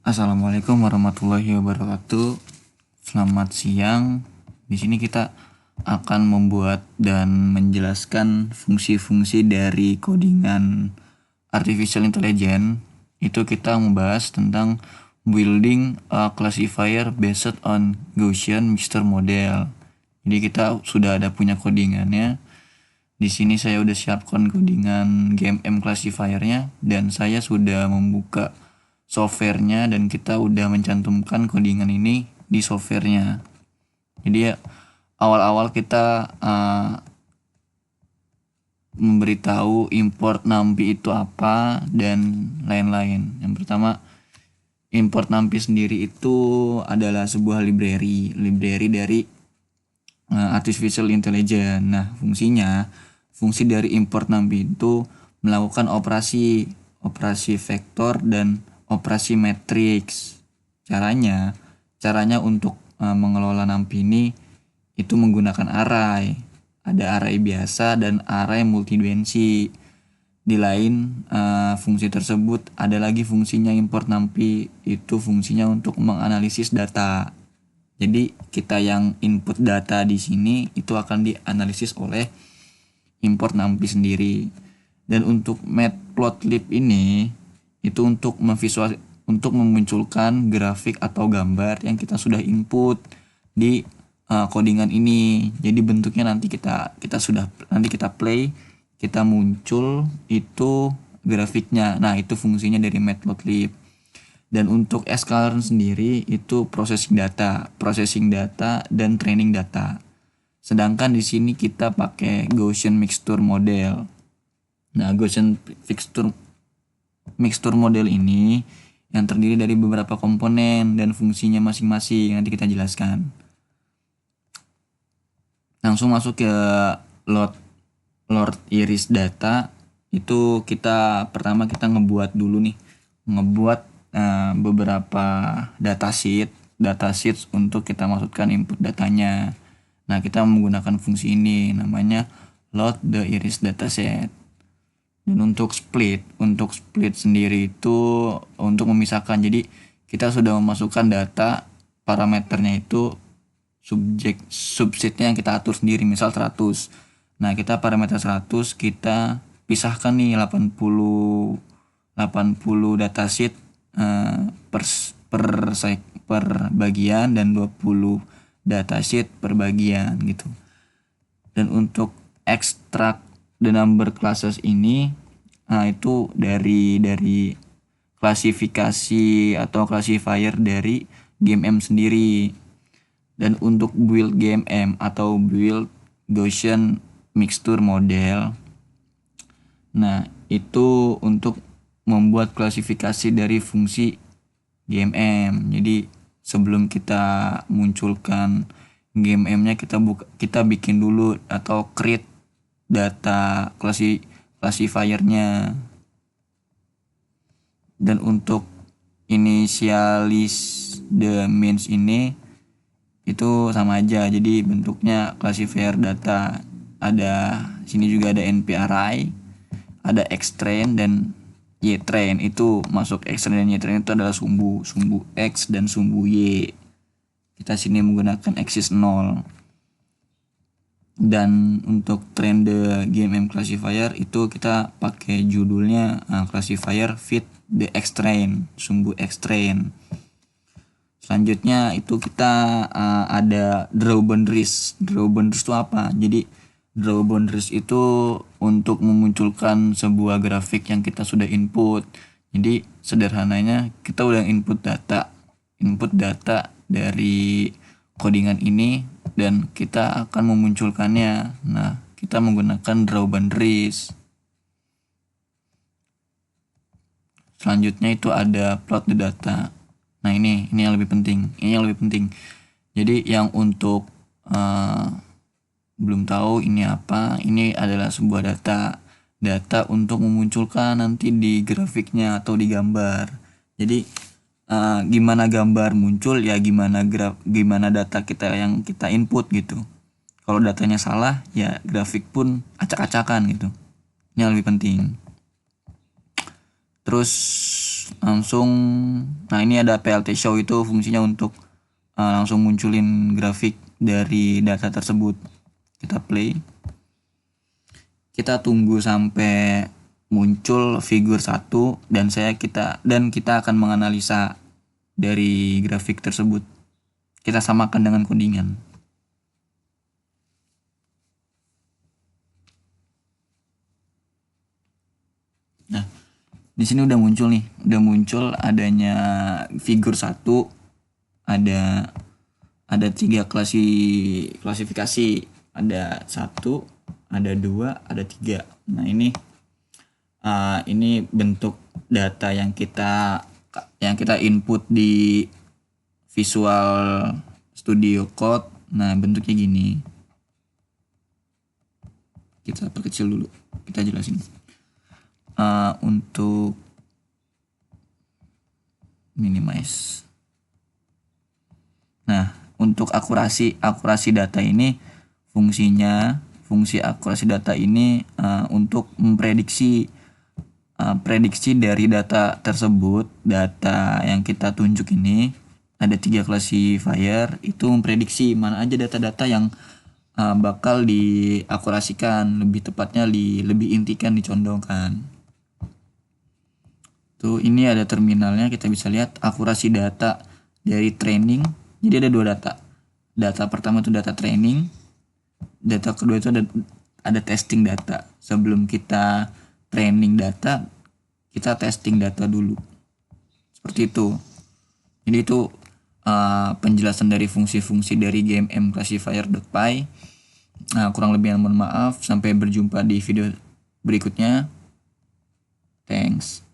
Assalamualaikum warahmatullahi wabarakatuh. Selamat siang. Di sini kita akan membuat dan menjelaskan fungsi-fungsi dari codingan artificial intelligence. Itu kita membahas tentang building a classifier based on Gaussian mixture model. Jadi kita sudah ada punya codingannya. Di sini saya udah siapkan codingan GMM classifiernya dan saya sudah membuka softwarenya dan kita udah mencantumkan codingan ini di softwarenya. Jadi ya awal-awal kita memberitahu import NumPy itu apa dan lain-lain. Yang pertama, import NumPy sendiri itu adalah sebuah library dari artificial intelligence. Nah, fungsi dari import NumPy itu melakukan operasi vektor dan operasi matriks. Caranya untuk mengelola NumPy ini itu menggunakan array. Ada array biasa dan array multidimensi. Di lain fungsi tersebut ada lagi fungsinya import NumPy, itu fungsinya untuk menganalisis data. Jadi kita yang input data di sini itu akan dianalisis oleh import NumPy sendiri. Dan untuk matplotlib ini itu untuk memunculkan grafik atau gambar yang kita sudah input di codingan ini. Jadi bentuknya nanti kita play, kita muncul itu grafiknya. Nah, itu fungsinya dari matplotlib. Dan untuk sklearn sendiri itu processing data dan training data. Sedangkan di sini kita pakai Gaussian mixture model. Nah, Gaussian mixture model ini yang terdiri dari beberapa komponen dan fungsinya masing-masing, nanti kita jelaskan. Langsung masuk ke Lord Iris data. Itu pertama kita ngebuat beberapa datasheets untuk kita masukkan input datanya. Nah, kita menggunakan fungsi ini namanya load the iris dataset. Dan untuk split sendiri itu untuk memisahkan. Jadi kita sudah memasukkan data, parameternya itu subsetnya yang kita atur sendiri, misal 100. Nah, kita parameter 100 kita pisahkan nih 80 datasheet per bagian dan 20 datasheet per bagian gitu. Dan untuk extract the number classes ini itu dari klasifikasi atau classifier dari GMM sendiri. Dan untuk build GMM atau build Gaussian mixture model, nah itu untuk membuat klasifikasi dari fungsi GMM. Jadi sebelum kita munculkan GMM-nya kita bikin dulu atau create data classifiernya. Dan untuk initialize the means ini itu sama aja, jadi bentuknya classifier data. Ada sini juga ada nparray, ada xtrain dan ytrain. Itu masuk xtrain dan ytrain itu adalah sumbu x dan sumbu y. Kita sini menggunakan axis 0. Dan untuk train the GMM classifier itu kita pakai judulnya classifier fit the xtrain, sumbu xtrain. Selanjutnya itu kita ada draw boundaries. Draw boundaries itu apa? Jadi draw boundaries itu untuk memunculkan sebuah grafik yang kita sudah input. Jadi sederhananya kita udah input data dari codingan ini dan kita akan memunculkannya. Nah, kita menggunakan draw boundaries. Selanjutnya itu ada plot the data. Nah, ini yang lebih penting. Jadi yang untuk belum tahu ini apa, ini adalah sebuah data untuk memunculkan nanti di grafiknya atau di gambar. Jadi gimana gambar muncul ya gimana data kita yang kita input gitu. Kalau datanya salah ya grafik pun acak-acakan gitu. Ini yang lebih penting. Terus langsung, nah ini ada PLT show, itu fungsinya untuk langsung munculin grafik dari data tersebut. Kita play, kita tunggu sampai muncul figur 1 dan kita akan menganalisa dari grafik tersebut. Kita samakan dengan codingan. Nah, di sini udah muncul adanya figur 1, ada 3 klasifikasi, ada 1, ada 2, ada 3. Nah, ini bentuk data yang kita input di Visual Studio Code. Nah, bentuknya gini. Kita perkecil dulu, kita jelasin. Untuk minimize. Nah, untuk akurasi data ini, fungsi akurasi data ini untuk prediksi dari data tersebut. Data yang kita tunjuk ini ada 3 classifier, itu memprediksi mana aja data-data yang bakal diakurasikan, lebih tepatnya lebih intikan, dicondongkan. Tuh, ini ada terminalnya, kita bisa lihat akurasi data dari training. Jadi ada 2 data. Data pertama itu data training, data kedua itu ada testing data. Sebelum kita training data, kita testing data dulu. Seperti itu. Jadi itu penjelasan dari fungsi-fungsi dari GMM classifier.py. Kurang lebihnya mohon maaf. Sampai berjumpa di video berikutnya. Thanks.